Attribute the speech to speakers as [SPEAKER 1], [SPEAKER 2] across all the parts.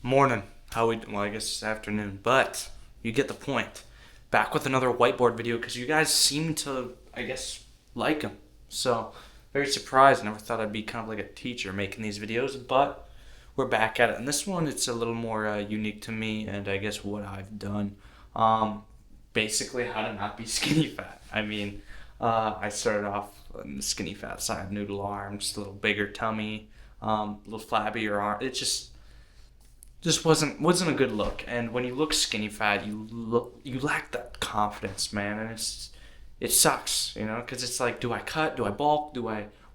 [SPEAKER 1] Morning. Well, I guess it's afternoon, but you get the point. Back with another whiteboard video because you guys seem to, I guess, like them. So, very surprised. Never thought I'd be kind of like a teacher making these videos, but we're back at it. And this one, it's a little more unique to me and I guess what I've done. Um, Basically, how to not be skinny fat. I started off on the skinny fat side, noodle arms, a little bigger tummy, a little flabbier arm. It just wasn't a good look. And when you look skinny fat, you lack that confidence, man, and it sucks, because it's like, do I cut? Do I bulk?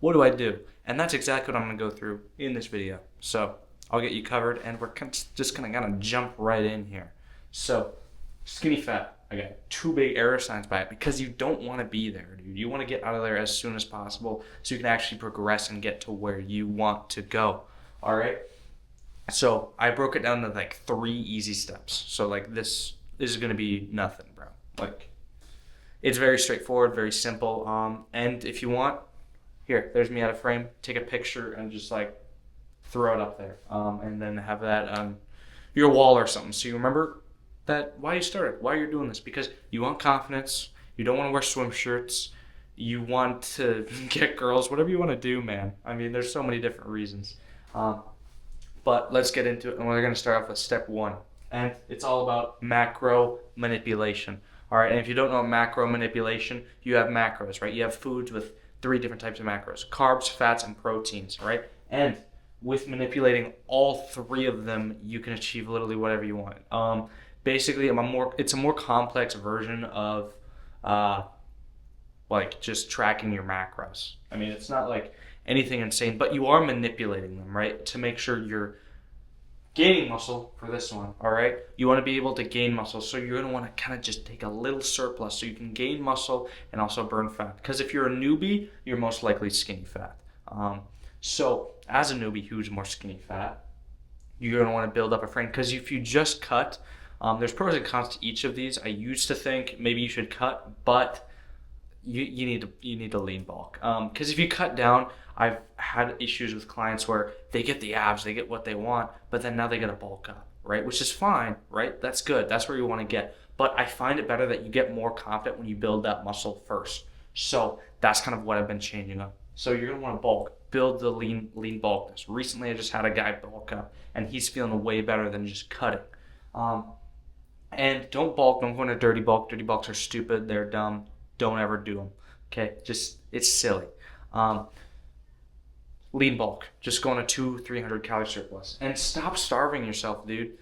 [SPEAKER 1] What do I do? And that's exactly what I'm gonna go through in this video. So I'll get you covered, and we're just gonna jump right in here. So skinny fat, I got two big error signs by it because you don't want to be there, dude. You want to get out of there as soon as possible so you can actually progress and get to where you want to go. All right. So I broke it down to like 3 easy steps. So like this is gonna be nothing, bro. Like it's very straightforward, very simple. And if you want, here, there's me out of frame. Take a picture and just like throw it up there. And then have that on your wall or something. So you remember that why you started, why you're doing this, because you want confidence. You don't want to wear swim shirts. You want to get girls, whatever you want to do, man. I mean, there's so many different reasons. But let's get into it, and we're going to start off with step 1. And it's all about macro manipulation. All right, and if you don't know macro manipulation, you have macros, right? You have foods with 3 different types of macros: carbs, fats, and proteins, right? And with manipulating all 3 of them, you can achieve literally whatever you want. Basically, it's a more complex version of like just tracking your macros. I mean, it's not like anything insane, but you are manipulating them, right? To make sure you're gaining muscle for this one, all right? You want to be able to gain muscle, so you're going to want to kind of just take a little surplus so you can gain muscle and also burn fat. Because if you're a newbie, you're most likely skinny fat. So as a newbie who's more skinny fat, you're going to want to build up a frame. Because if you just cut, there's pros and cons to each of these. I used to think maybe you should cut, but you need to lean bulk. Because if you cut down, I've had issues with clients where they get the abs, they get what they want, but then now they got to bulk up, right? Which is fine, right? That's good. That's where you want to get. But I find it better that you get more confident when you build that muscle first. So that's kind of what I've been changing up. So you're gonna want to bulk, build the lean bulkness. Recently, I just had a guy bulk up, and he's feeling way better than just cutting. And don't bulk. Don't go into dirty bulk. Dirty bulks are stupid. They're dumb. Don't ever do them. Okay, it's silly. Lean bulk, just go on a 200-300 calorie surplus, and stop starving yourself, dude.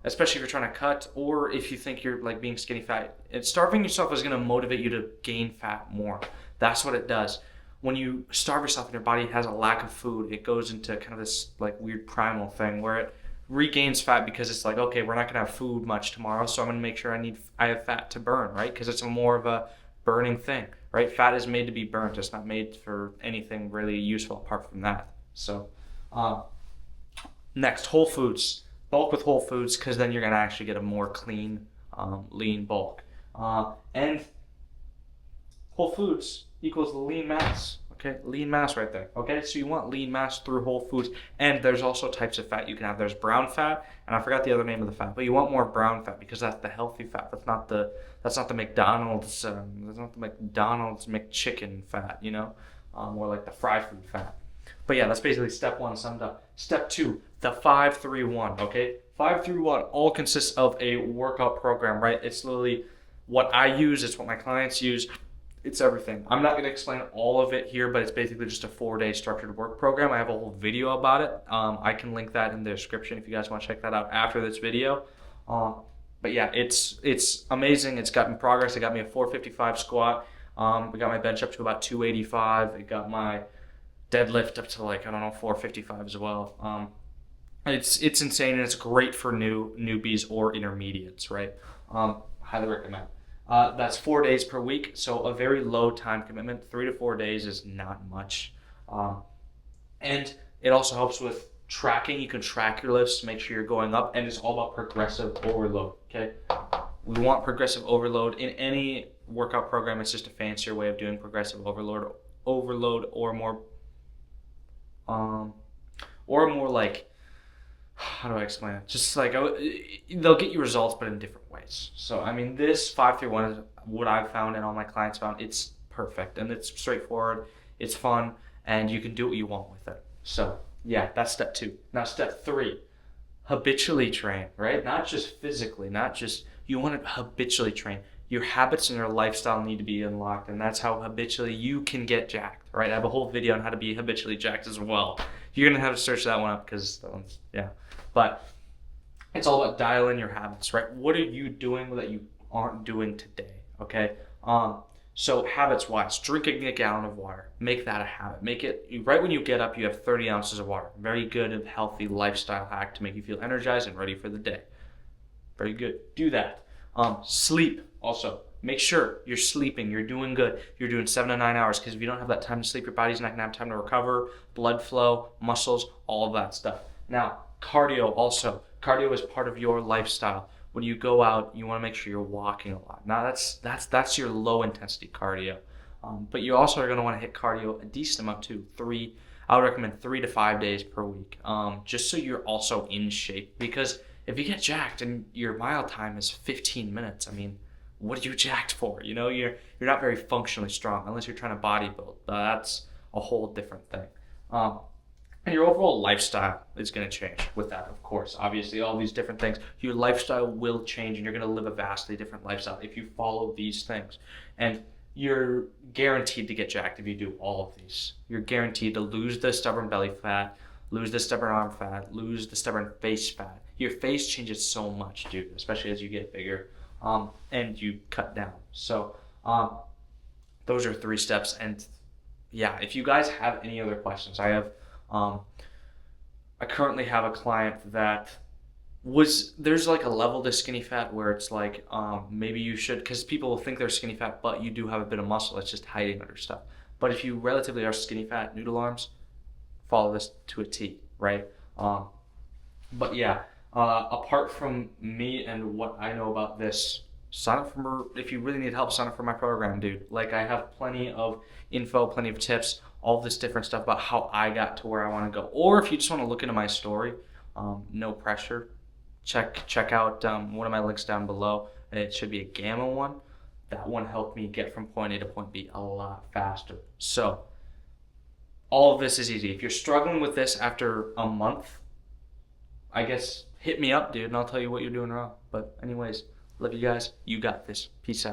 [SPEAKER 1] Especially if you're trying to cut, or if you think you're like being skinny fat. Starving yourself is going to motivate you to gain fat more. That's what it does. When you starve yourself and your body has a lack of food, it goes into kind of this like weird primal thing where it regains fat because it's like, okay, we're not going to have food much tomorrow, so I'm going to make sure I have fat to burn, right? Because it's more of a burning thing, right? Fat is made to be burnt. It's not made for anything really useful apart from that. So next, whole foods. Bulk with whole foods, because then you're going to actually get a more clean, lean bulk. And whole foods equals lean mass. Okay, lean mass right there. Okay, so you want lean mass through whole foods. And there's also types of fat you can have. There's brown fat, and I forgot the other name of the fat, but you want more brown fat because that's the healthy fat. That's not the McDonald's. That's not the McDonald's McChicken fat. More like the fry food fat. But yeah, that's basically step 1 summed up. Step 2, the 5-3-1. Okay, 5-3-1 all consists of a workout program, right? It's literally what I use. It's what my clients use. It's everything. I'm not going to explain all of it here, but it's basically just a 4-day structured work program. I have a whole video about it. I can link that in the description if you guys want to check that out after this video. But yeah, it's amazing. It's got me progress. It got me a 455 squat. We got my bench up to about 285. It got my deadlift up to 455 as well. It's insane, and it's great for newbies or intermediates, right? Highly recommend. That's 4 days per week, so a very low time commitment. 3 to 4 days is not much. And it also helps with tracking. You can track your lifts to make sure you're going up, and it's all about progressive overload, okay? We want progressive overload. In any workout program, it's just a fancier way of doing progressive overload or more like how do I explain it? Just like they'll get you results, but in different ways. So I mean, this 531 is what I've found and all my clients found. It's perfect and it's straightforward. It's fun, and you can do what you want with it. So yeah, that's step 2. Now step 3, habitually train. Right? Not just physically, not just you want to habitually train. Your habits and your lifestyle need to be unlocked, and that's how habitually you can get jacked. Right? I have a whole video on how to be habitually jacked as well. You're gonna have to search that one up because that one's yeah. But it's all about dialing your habits, right? What are you doing that you aren't doing today? Okay. So habits wise, drinking a gallon of water. Make that a habit. Make it right when you get up, you have 30 ounces of water. Very good and healthy lifestyle hack to make you feel energized and ready for the day. Very good. Do that. Sleep also. Make sure you're sleeping. You're doing good. You're doing 7 to 9 hours, because if you don't have that time to sleep, your body's not gonna have time to recover, blood flow, muscles, all of that stuff. Now, cardio also. Cardio is part of your lifestyle. When you go out, you want to make sure you're walking a lot. Now that's your low intensity cardio. But you also are going to want to hit cardio a decent amount too. I would recommend 3 to 5 days per week, just so you're also in shape. Because if you get jacked and your mile time is 15 minutes, I mean, what are you jacked for? You know, you're not very functionally strong unless you're trying to bodybuild. That's a whole different thing. And your overall lifestyle is going to change with that, of course. Obviously, all these different things. Your lifestyle will change, and you're going to live a vastly different lifestyle if you follow these things. And you're guaranteed to get jacked if you do all of these. You're guaranteed to lose the stubborn belly fat, lose the stubborn arm fat, lose the stubborn face fat. Your face changes so much, dude, especially as you get bigger, and you cut down. So those are 3 steps. And yeah, if you guys have any other questions, I currently have a client that there's like a level to skinny fat where it's like, maybe you should, because people will think they're skinny fat, but you do have a bit of muscle. It's just hiding under stuff. But if you relatively are skinny fat, noodle arms, follow this to a T, right? But yeah, apart from me and what I know about this, if you really need help, sign up for my program, dude. Like, I have plenty of info, plenty of tips, all this different stuff about how I got to where I want to go. Or if you just want to look into my story, no pressure, check out one of my links down below. It should be a Gamma one. That one helped me get from point A to point B a lot faster. So all of this is easy. If you're struggling with this after a month, I guess hit me up, dude, and I'll tell you what you're doing wrong. But anyways, love you guys. You got this. Peace out.